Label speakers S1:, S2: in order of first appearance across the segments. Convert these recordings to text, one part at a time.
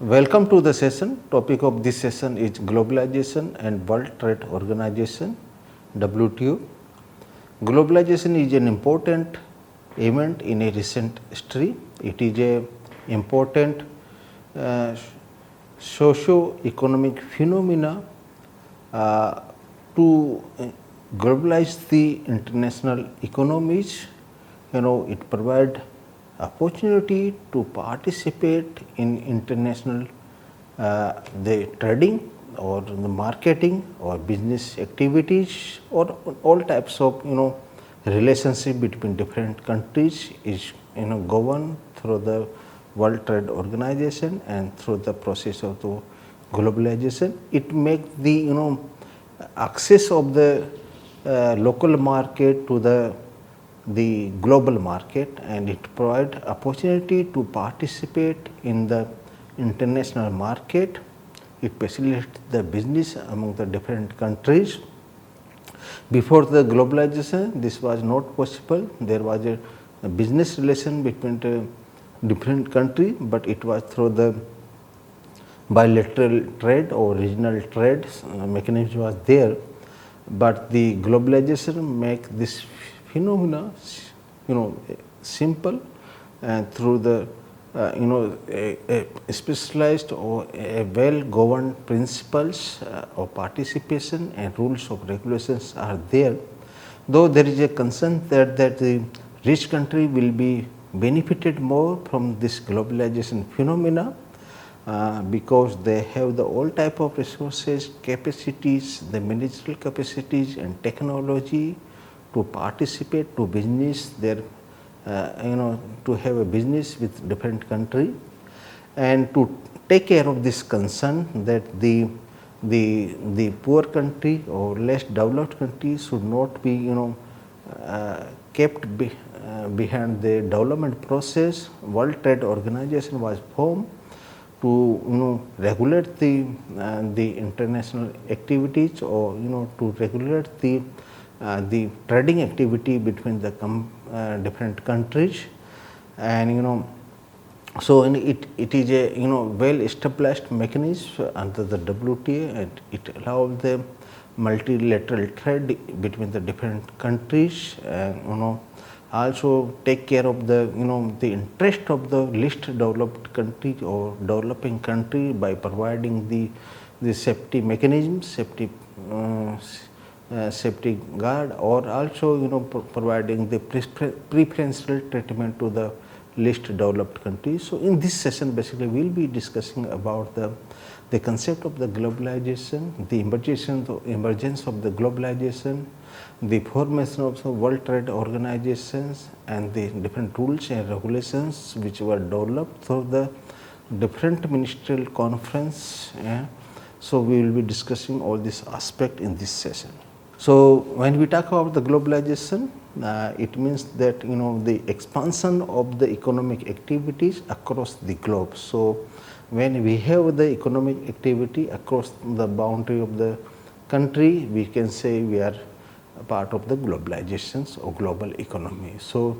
S1: Welcome to the session. Topic of this session is Globalization and World Trade Organization WTO. Globalization is an important event in a recent history. It is a important socio-economic phenomena to globalize the international economies. It provides opportunity to participate in international the trading or the marketing or business activities or all types of relationship between different countries is governed through the World Trade Organization and through the process of the globalization. It makes the access of the local market to the global market, and it provides opportunity to participate in the international market. It facilitates the business among the different countries. Before the globalization, this was not possible. There was a business relation between the different countries, but it was through the bilateral trade or regional trade mechanism was there. But the globalization make this phenomena simple and through the a specialized or a well governed principles of participation and rules of regulations are there. Though there is a concern that the rich country will be benefited more from this globalization phenomena because they have the all type of resources, capacities, the managerial capacities and technology to participate to business their to have a business with different country, and to take care of this concern that the poor country or less developed country should not be kept behind the development process. World Trade Organization was formed to regulate the international activities or to regulate the trading activity between the different countries, and so it is a well established mechanism under the WTO, and it allows the multilateral trade between the different countries, and also take care of the the interest of the least developed country or developing country by providing the safety mechanisms, safety guard, or also providing the preferential treatment to the least developed countries. So in this session basically we will be discussing about the concept of the globalization, the emergence of the globalization, the formation of the World Trade Organizations, and the different rules and regulations which were developed through the different ministerial conference. So we will be discussing all these aspects in this session. So when we talk about the globalization, it means that the expansion of the economic activities across the globe. So when we have the economic activity across the boundary of the country, we can say we are a part of the globalizations or global economy. So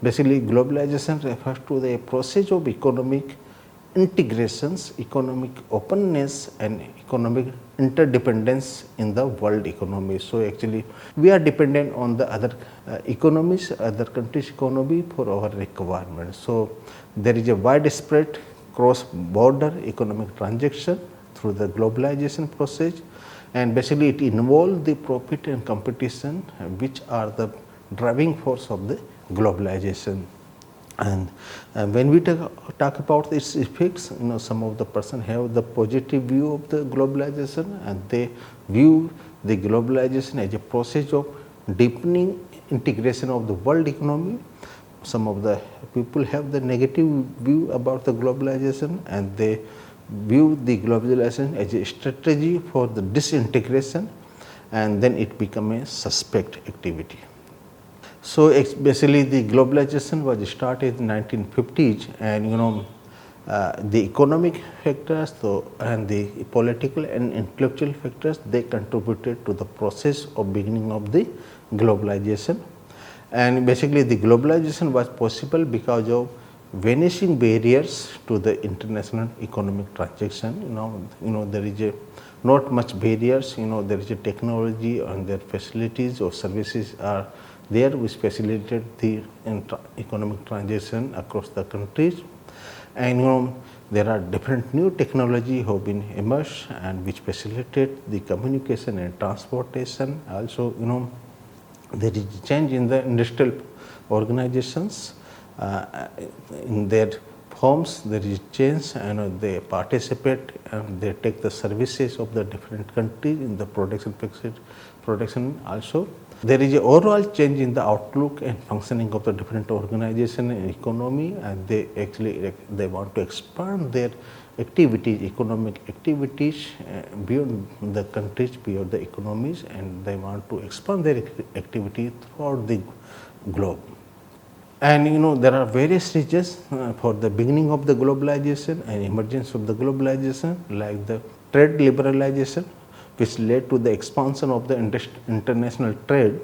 S1: basically globalization refers to the process of economic integrations, economic openness and economic interdependence in the world economy. So actually we are dependent on the other economies, other countries' economy for our requirements. So there is a widespread cross-border economic transaction through the globalization process, and basically it involves the profit and competition, which are the driving force of the globalization. And when we talk about its effects, some of the person have the positive view of the globalization, and they view the globalization as a process of deepening integration of the world economy. Some of the people have the negative view about the globalization, and they view the globalization as a strategy for the disintegration, and then it become a suspect activity. So basically the globalization was started in 1950s, and the economic factors and the political and intellectual factors, they contributed to the process of beginning of the globalization. And basically the globalization was possible because of vanishing barriers to the international economic transaction. There is a not much barriers. There is a technology and their facilities or services are there which facilitate the economic transaction across the countries. And there are different new technology have been emerged and which facilitate the communication and transportation. Also, there is change in the industrial organizations in their forms. There is change and they participate and they take the services of the different countries in the production also. There is a overall change in the outlook and functioning of the different organization and economy, and they want to expand their activities, economic activities beyond the countries, beyond the economies, and they want to expand their activity throughout the globe. And there are various reasons for the beginning of the globalization and emergence of the globalization, like the trade liberalization, which led to the expansion of the international trade,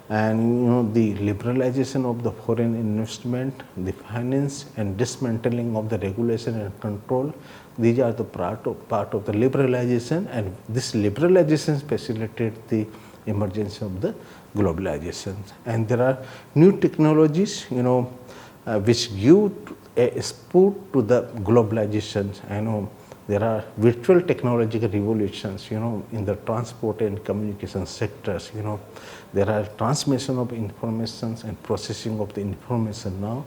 S1: and the liberalization of the foreign investment, the finance, and dismantling of the regulation and control. These are the part of the liberalization, and this liberalization facilitated the emergence of the globalization. And there are new technologies, which give a spurt to the globalization. There are virtual technological revolutions, in the transport and communication sectors. There are transmission of information and processing of the information now,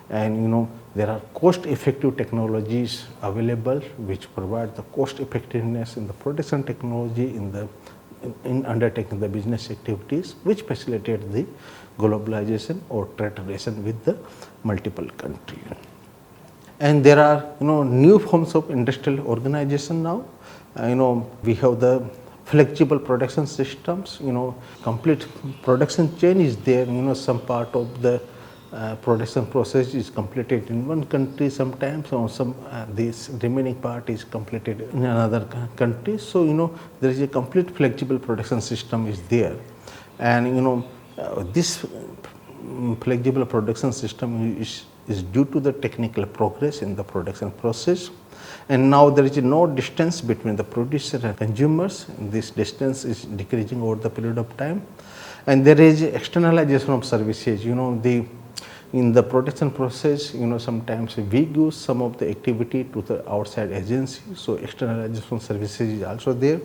S1: and there are cost-effective technologies available which provide the cost effectiveness in the production technology in undertaking the business activities, which facilitate the globalization or trade relation with the multiple countries. And there are new forms of industrial organization now. We have the flexible production systems. Complete production chain is there. Some part of the production process is completed in one country sometimes, or some this remaining part is completed in another country. So there is a complete flexible production system is there, and this flexible production system is due to the technical progress in the production process. And now there is no distance between the producer and consumers. This distance is decreasing over the period of time, and there is externalization of services. In the production process, sometimes we give some of the activity to the outside agency, so externalization services is also there.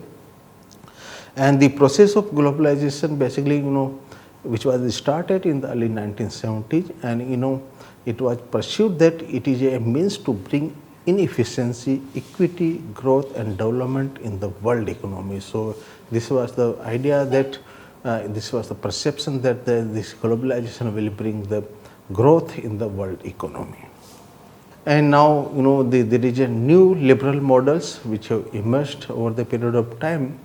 S1: And the process of globalization basically, which was started in the early 1970s, and it was pursued that it is a means to bring inefficiency, equity, growth and development in the world economy. So this was the idea that this was the perception that this globalization will bring the growth in the world economy. And now there is a new liberal models which have emerged over the period of time,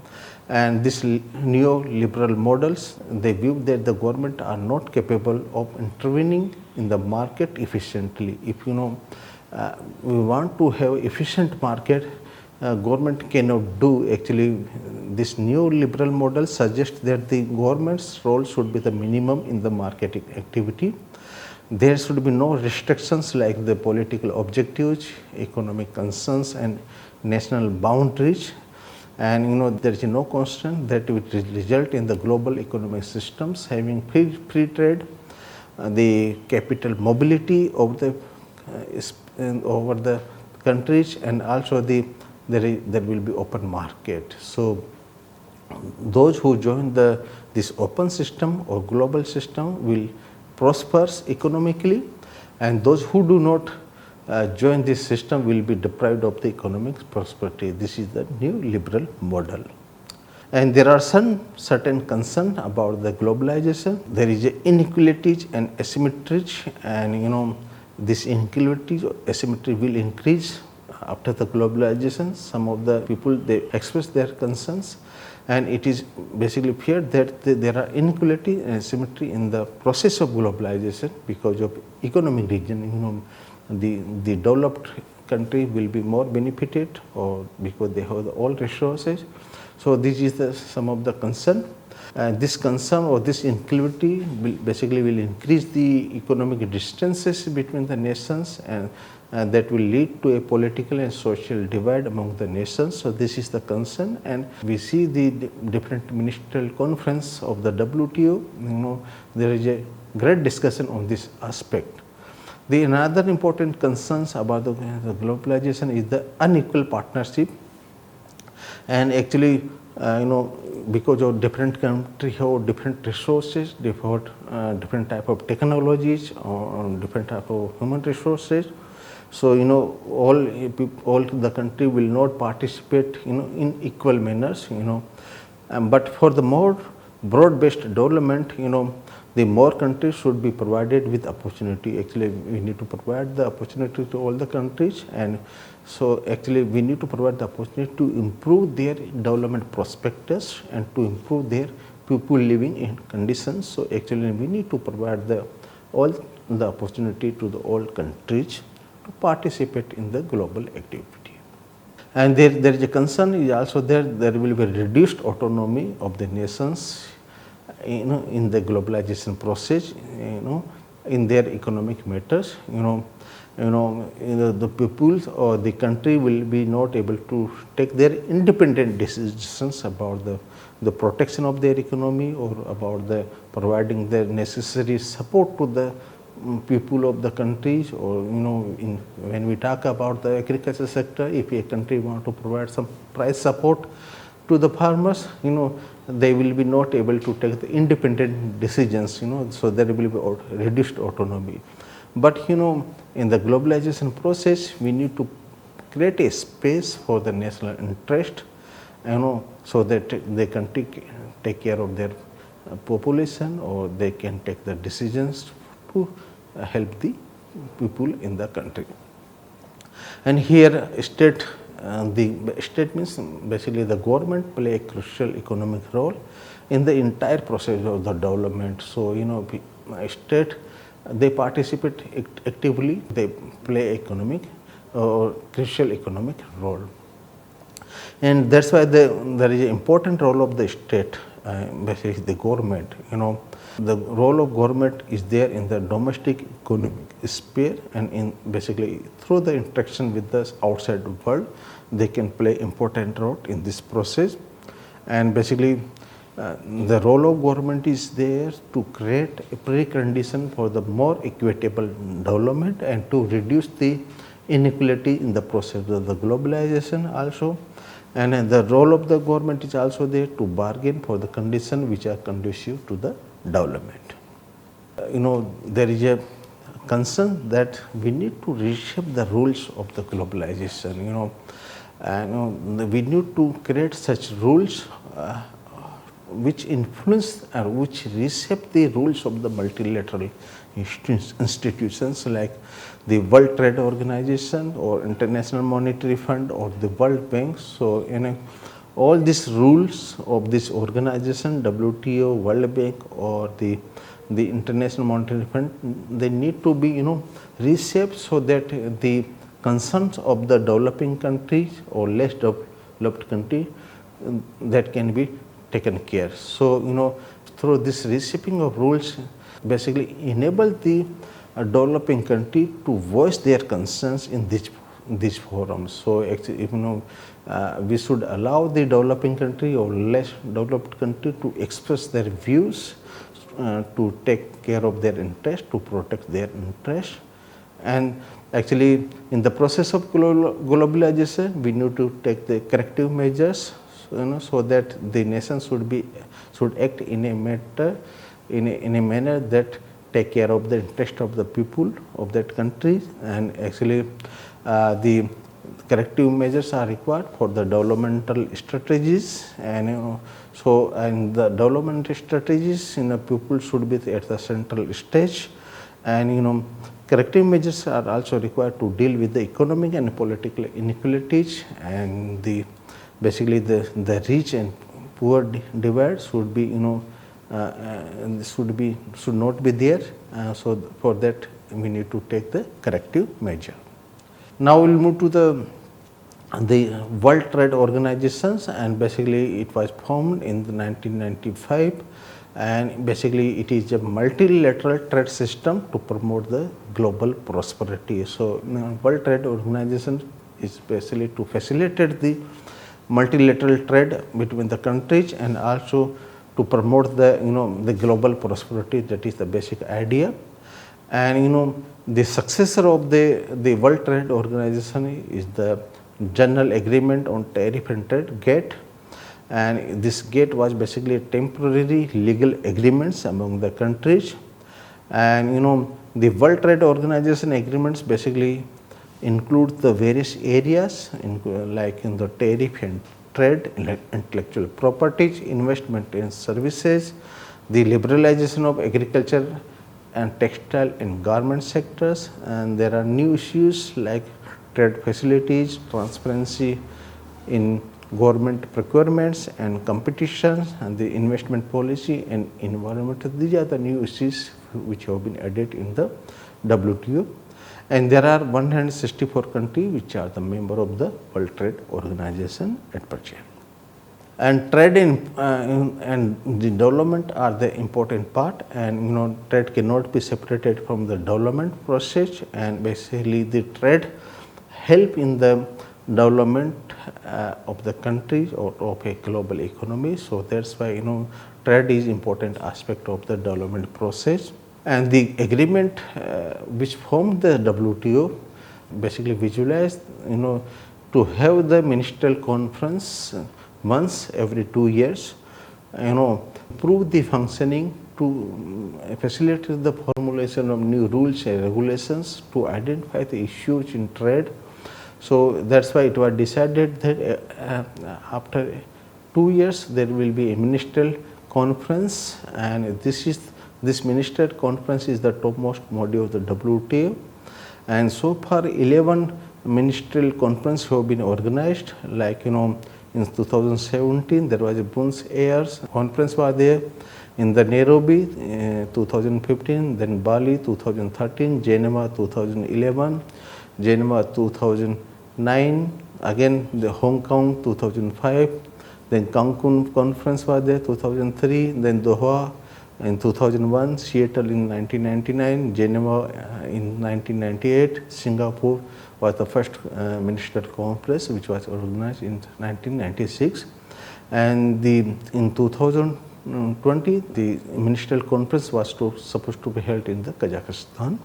S1: and these neoliberal models, they view that the government are not capable of intervening in the market efficiently. If we want to have efficient market, government cannot do. Actually, this new liberal model suggests that the government's role should be the minimum in the market activity. There should be no restrictions like the political objectives, economic concerns and national boundaries, and there is no constraint that will result in the global economic systems having free trade, the capital mobility of the over the countries, and also there will be open market. So those who join this open system or global system will prosper economically, and those who do not join this system will be deprived of the economic prosperity. This is the new liberal model. And there are some certain concerns about the globalization. There is inequalities and asymmetries, and this inequalities or asymmetry will increase after the globalization. Some of the people, they express their concerns, and it is basically feared that there are inequality and asymmetry in the process of globalization because of economic reason. The developed country will be more benefited, or because they have all resources. So this is some of the concern. This concern or this inequality will increase the economic distances between the nations, and that will lead to a political and social divide among the nations. So this is the concern, and we see the different ministerial conference of the WTO. There is a great discussion on this aspect. The another important concerns about the globalization is the unequal partnership, and actually because of different countries have different resources, different type of technologies, or different type of human resources. So all the country will not participate in equal manners. But for the more broad-based development, the more countries should be provided with opportunity. Actually, we need to provide the opportunity to all the countries, and so actually we need to provide the opportunity to improve their development prospectus and to improve their people living in conditions. So actually we need to provide all the opportunity to all countries to participate in the global activity. And there is a concern is also there will be reduced autonomy of the nations in the globalization process, in their economic matters. The peoples or the country will be not able to take their independent decisions about the protection of their economy, or about the providing the necessary support to the people of the countries. Or when we talk about the agriculture sector, if a country want to provide some price support to the farmers, they will be not able to take the independent decisions, so there will be reduced autonomy. But in the globalization process, we need to create a space for the national interest, so that they can take care of their population, or they can take the decisions to help the people in the country. And here the state means basically the government play a crucial economic role in the entire process of the development. So state, they participate actively, they play economic or crucial economic role, and that's why there is an important role of the state, basically the government. The role of government is there in the domestic economic sphere, and in basically through the interaction with the outside world, they can play important role in this process. And basically the role of government is there to create a precondition for the more equitable development, and to reduce the inequality in the process of the globalization also. And the role of the government is also there to bargain for the conditions which are conducive to the development. There is a concern that we need to reshape the rules of the globalization. We need to create such rules which influence or which reshape the rules of the multilateral institutions like the World Trade Organization, or International Monetary Fund, or the World Bank. So all these rules of this organization, WTO, World Bank, or the International Monetary Fund, they need to be reshaped so that the concerns of the developing countries or less developed country that can be taken care. So through this reshaping of rules, basically enable the developing country to voice their concerns in these forums. So actually, we should allow the developing country or less developed country to express their views, to take care of their interest, to protect their interest. And actually in the process of globalization, we need to take the corrective measures, so that the nation should act in a manner that take care of the interest of the people of that country. And actually the corrective measures are required for the developmental strategies, and and the development strategies people should be at the central stage. And corrective measures are also required to deal with the economic and political inequalities, and basically the rich and poor divide should be should not be there. So for that we need to take the corrective measure. Now we will move to the the World Trade Organizations, and basically it was formed in the 1995, and basically it is a multilateral trade system to promote the global prosperity. So, World Trade Organization is basically to facilitate the multilateral trade between the countries and also to promote the the global prosperity. That is the basic idea. And the successor of the World Trade Organization is the General Agreement on Tariff and Trade (GATT), and this GATT was basically a temporary legal agreements among the countries. And the World Trade Organization agreements basically include the various areas like in the tariff and trade, intellectual properties, investment in services, the liberalization of agriculture and textile and garment sectors, and there are new issues like trade facilities, transparency in government procurements and competitions, and the investment policy and environment. These are the new issues which have been added in the WTO, and there are 164 countries which are the member of the World Trade Organization at present. And trade and the development are the important part, and trade cannot be separated from the development process, and basically the trade help in the development of the countries or of a global economy. So that's why trade is important aspect of the development process. And the agreement which formed the WTO basically visualized to have the ministerial conference once every 2 years, improve the functioning to facilitate the formulation of new rules and regulations to identify the issues in trade. So that's why it was decided that after 2 years there will be a ministerial conference, and this ministerial conference is the topmost body of the WTO. And so far 11 ministerial conferences have been organized, like in 2017 there was a Buenos Aires conference was there, in the Nairobi 2015, then Bali 2013, Geneva 2011, Geneva 2009, again the Hong Kong 2005, then Cancun conference was there 2003, then Doha in 2001, Seattle in 1999, Geneva in 1998, Singapore was the first ministerial conference which was organized in 1996, and in 2020 the ministerial conference was supposed to be held in the Kazakhstan,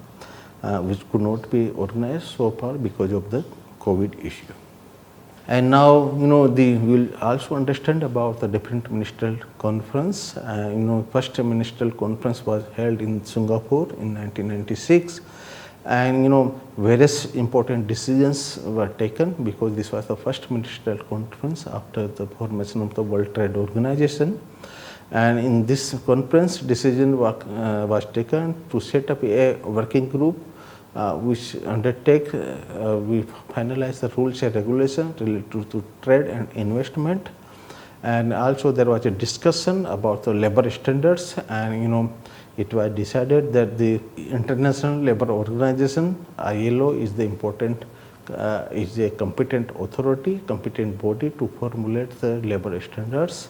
S1: which could not be organized so far because of the COVID issue. And now we will also understand about the different ministerial conference. First ministerial conference was held in Singapore in 1996, and various important decisions were taken because this was the first ministerial conference after the formation of the World Trade Organization. And in this conference, decision was taken to set up a working group which undertake, we finalize the rules and regulations related to trade and investment. And also there was a discussion about the labor standards, and it was decided that the International Labour Organization ILO is the important is a competent authority, competent body to formulate the labor standards.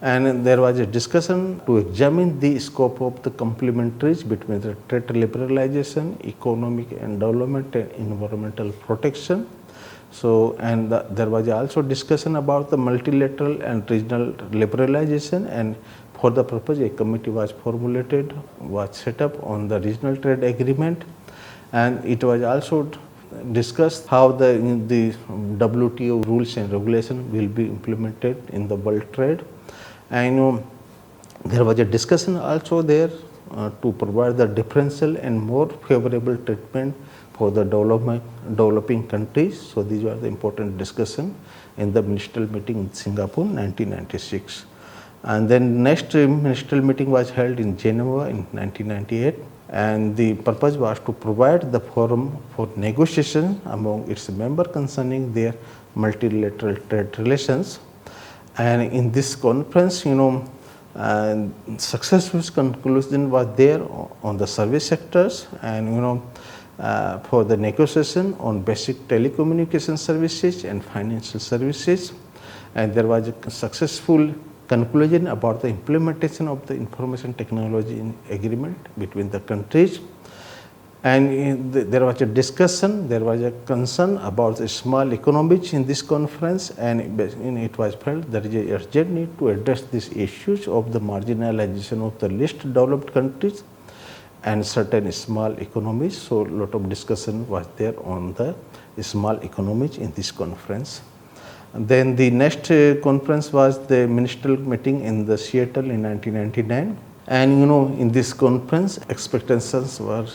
S1: And there was a discussion to examine the scope of the complementaries between the trade liberalization, economic and development, and environmental protection. So, and there was also discussion about the multilateral and regional liberalization, and for the purpose a committee was formulated, was set up on the regional trade agreement, and it was also discussed how the WTO rules and regulations will be implemented in the world trade. And there was a discussion also there to provide the differential and more favorable treatment for the developing countries. So these were the important discussion in the ministerial meeting in Singapore 1996. And then next ministerial meeting was held in Geneva in 1998, and the purpose was to provide the forum for negotiation among its members concerning their multilateral trade relations. And in this conference, successful conclusion was there on the service sectors, and for the negotiation on basic telecommunication services and financial services, and there was a successful conclusion about the implementation of the information technology agreement between the countries. And there was a discussion, there was a concern about the small economies in this conference, and it was felt there is a urgent need to address these issues of the marginalization of the least developed countries and certain small economies. So, a lot of discussion was there on the small economies in this conference. And then the next conference was the ministerial meeting in the Seattle in 1999, and in this conference expectations were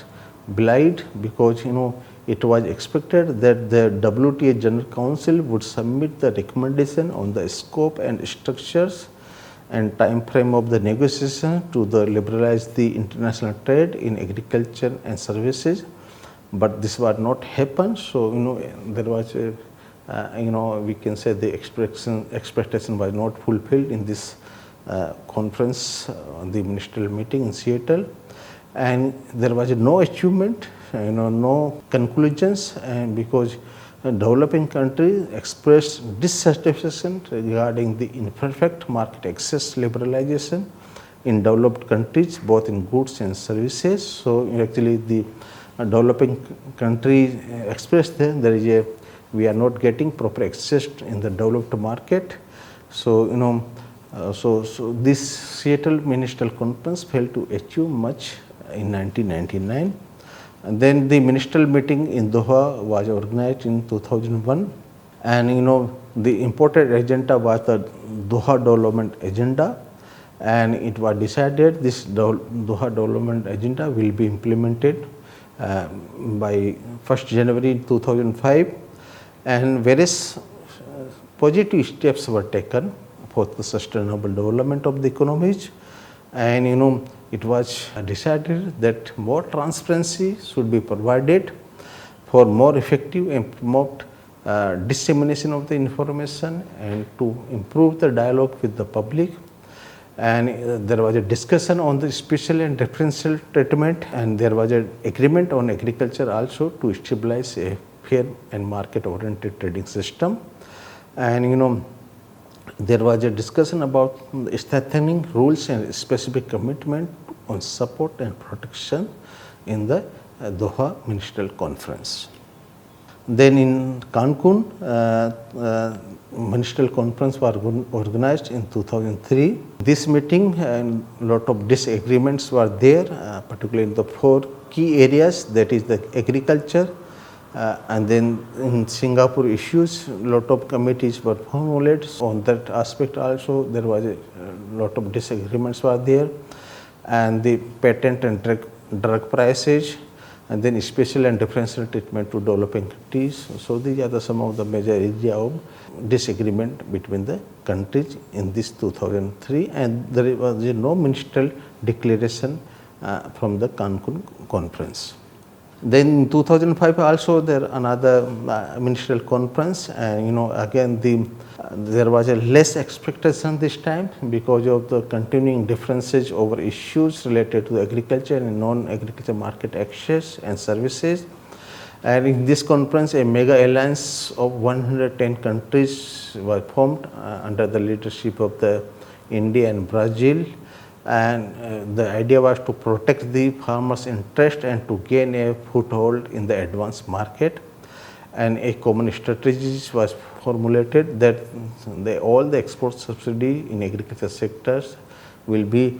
S1: belied, because it was expected that the WTO General Council would submit the recommendation on the scope and structures and time frame of the negotiation to liberalize the international trade in agriculture and services, but this was not happen. So there was a, we can say the expectation was not fulfilled in this conference, the ministerial meeting in Seattle, and there was no achievement, no conclusions, and because developing countries expressed dissatisfaction regarding the imperfect market access liberalization in developed countries, both in goods and services. So actually the developing countries expressed that there is a, we are not getting proper access in the developed market. So so this Seattle Ministerial Conference failed to achieve much in 1999. And then the ministerial meeting in Doha was organized in 2001, and the important agenda was the Doha Development Agenda, and it was decided this Doha Development Agenda will be implemented by 1st January 2005, and various positive steps were taken for the sustainable development of the economies, and it was decided that more transparency should be provided for more effective and promote dissemination of the information and to improve the dialogue with the public. And there was a discussion on the special and differential treatment, and there was an agreement on agriculture also to stabilize a fair and market oriented trading system. And there was a discussion about strengthening rules and specific commitment on support and protection in the Doha Ministerial Conference. Then in Cancun, Ministerial Conference was organized in 2003. This meeting, and lot of disagreements were there, particularly in the 4 key areas, that is the agriculture, and then in Singapore issues, lot of committees were formulated on that aspect also. There was a lot of disagreements were there, and the patent and drug prices, and then special and differential treatment to developing countries. So these are some of the major areas of disagreement between the countries in this 2003, and there was no ministerial declaration from the Cancun conference. Then in 2005 also there another ministerial conference, and again there was a less expectation this time because of the continuing differences over issues related to agriculture and non-agriculture market access and services. And in this conference a mega alliance of 110 countries was formed under the leadership of the India and Brazil. And the idea was to protect the farmers' interest and to gain a foothold in the advanced market. And a common strategy was formulated that all the export subsidy in agriculture sectors will be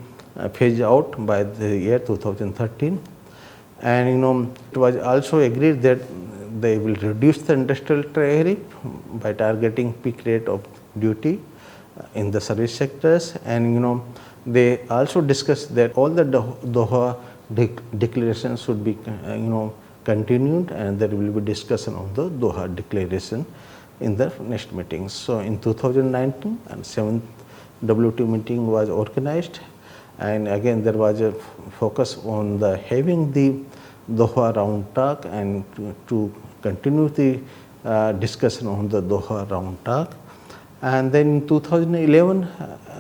S1: phased out by the year 2013. And it was also agreed that they will reduce the industrial tariff by targeting peak rate of duty in the service sectors. And they also discussed that all the Doha declarations should be continued, and there will be discussion on the Doha declaration in the next meetings. So in 2019, and 7th WTO meeting was organized, and again there was a focus on having the Doha round talk and to continue the discussion on the Doha round talk. And then in 2011,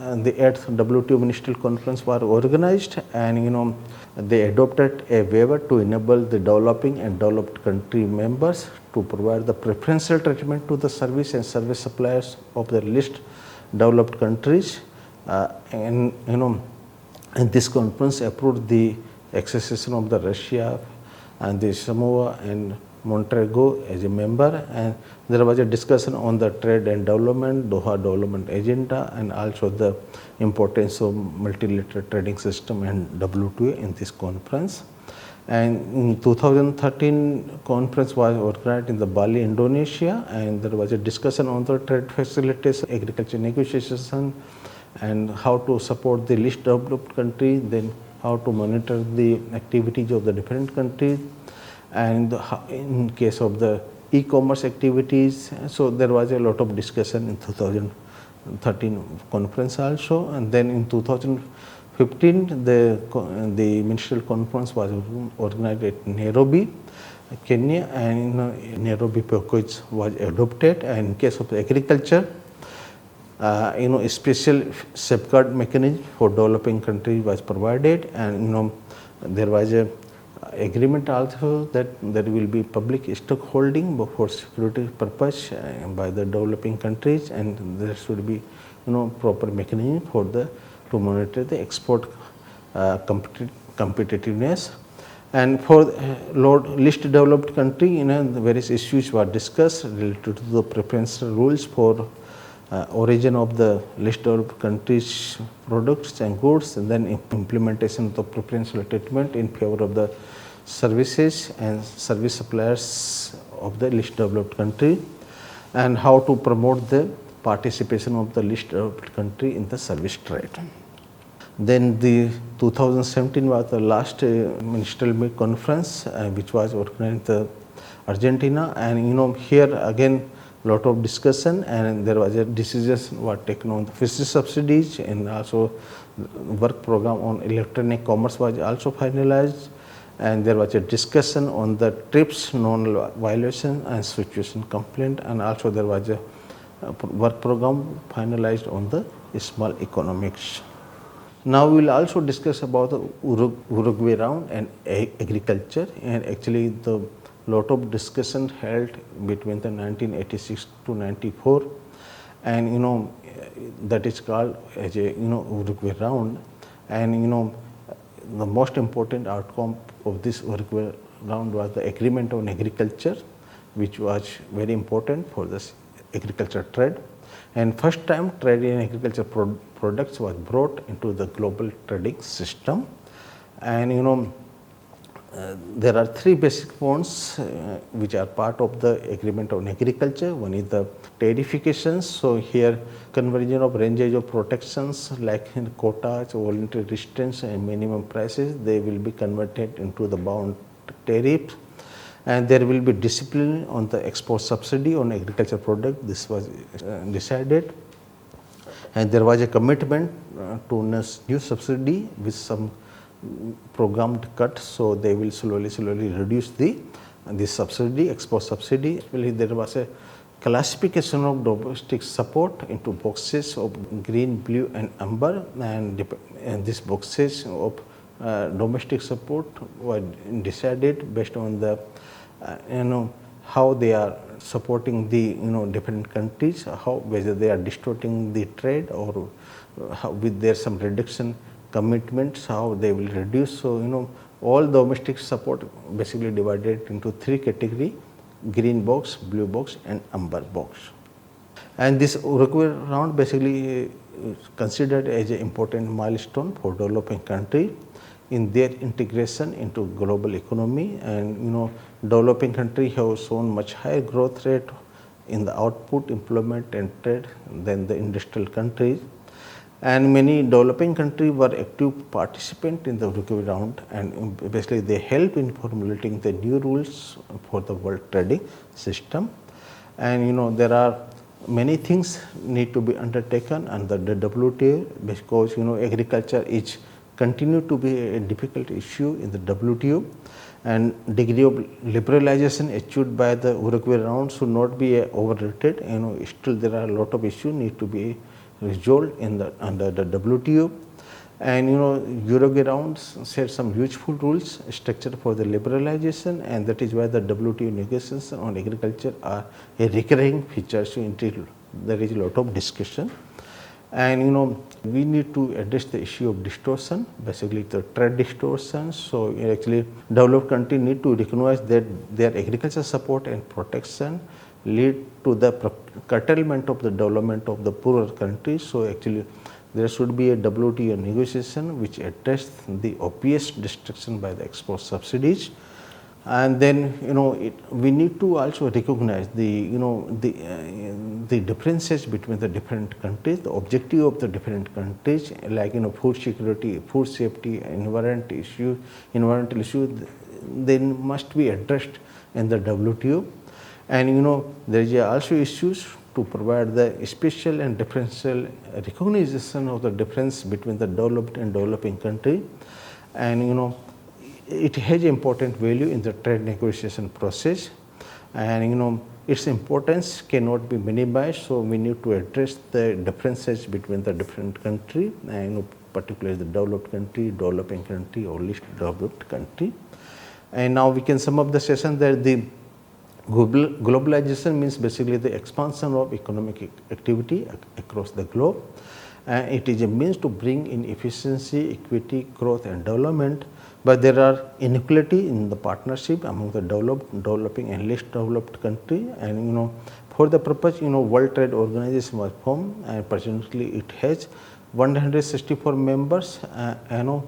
S1: the 8th WTO Ministerial Conference was organized, and they adopted a waiver to enable the developing and developed country members to provide the preferential treatment to the service and service suppliers of the list developed countries, and this conference approved the accession of the Russia and the Samoa and Montenegro as a member, and there was a discussion on the trade and development, Doha development agenda, and also the importance of multilateral trading system and WTO in this conference. And in 2013 conference was organized in the Bali, Indonesia, and there was a discussion on the trade facilitation, agriculture negotiation, and how to support the least developed country, then how to monitor the activities of the different countries, and in case of the e-commerce activities. So there was a lot of discussion in 2013 conference also, and then in 2015 the ministerial conference was organized at Nairobi, Kenya, and Nairobi package was adopted. And in case of agriculture, a special safeguard mechanism for developing countries was provided, and there was a agreement also that there will be public stock holding for security purpose by the developing countries, and there should be proper mechanism for to monitor the export competitiveness. And for least developed country, the various issues were discussed related to the preferential rules for origin of the least developed countries products and goods, and then implementation of the preferential treatment in favor of the services and service suppliers of the least developed country, and how to promote the participation of the least developed country in the service trade. Then the 2017 was the last ministerial conference which was organized in Argentina, and here again lot of discussion, and there was a decision was taken on the fisheries subsidies, and also work program on electronic commerce was also finalized, and there was a discussion on the TRIPS non-violation and situation complaint, and also there was a work program finalized on the small economics. Now we will also discuss about the Uruguay round and agriculture, and actually the lot of discussion held between the 1986 to 94, and that is called as a Uruguay round, and the most important outcome of this Uruguay round was the agreement on agriculture, which was very important for this agriculture trade, and first time trade in agriculture products was brought into the global trading system. And there are three basic points which are part of the agreement on agriculture. One is the tariffications. So here conversion of ranges of protections like quotas, voluntary restraints and minimum prices, they will be converted into the bound tariffs, and there will be discipline on the export subsidy on agriculture product. This was decided, and there was a commitment to new subsidy with some programmed cut, so they will slowly reduce the subsidy, export subsidy. There was a classification of domestic support into boxes of green, blue and amber, and these boxes of domestic support were decided based on the how they are supporting the different countries, whether they are distorting the trade or with there some reduction commitments, how they will reduce. So all domestic support basically divided into three categories: green box, blue box and amber box. And this Uruguay round basically considered as an important milestone for developing country in their integration into global economy, and developing countries have shown much higher growth rate in the output, employment and trade than the industrial countries. And many developing countries were active participants in the Uruguay round, and basically they help in formulating the new rules for the world trading system. And there are many things need to be undertaken under the WTO, because agriculture is continue to be a difficult issue in the WTO, and degree of liberalization achieved by the Uruguay round should not be overrated. Still there are a lot of issues need to be resolved under the WTO. And Uruguay rounds set some useful rules structure for the liberalization, and that is why the WTO negotiations on agriculture are a recurring feature. So until there is a lot of discussion, and we need to address the issue of distortion, basically the trade distortion. So actually developed countries need to recognize that their agriculture support and protection lead to the curtailment of the development of the poorer countries. So actually there should be a WTO negotiation which address the obvious destruction by the export subsidies. And then we need to also recognize the the differences between the different countries, the objective of the different countries, like food security, food safety, environmental issue, they must be addressed in the WTO. And there is also issues to provide the special and differential recognition of the difference between the developed and developing country. And it has important value in the trade negotiation process, and its importance cannot be minimized. So we need to address the differences between the different country, and particularly the developed country, developing country, or least developed country. And now we can sum up the session that the globalization means basically the expansion of economic activity across the globe. It is a means to bring in efficiency, equity, growth and development, but there are inequality in the partnership among the developing and least developed country. And for the purpose World Trade Organization was formed, and presently it has 164 members, and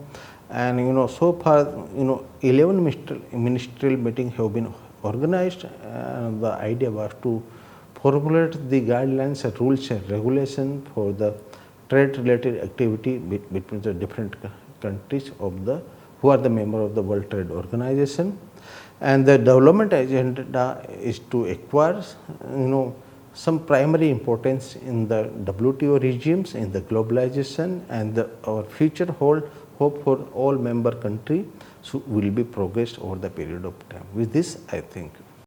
S1: so far 11 ministerial meetings have been organized. The idea was to formulate the guidelines and rules and regulations for the trade related activity between the different countries who are the member of the World Trade Organization. And the development agenda is to acquire some primary importance in the WTO regimes, in the globalization, and our future hope for all member countries will be progressed over the period of time. With this, I think.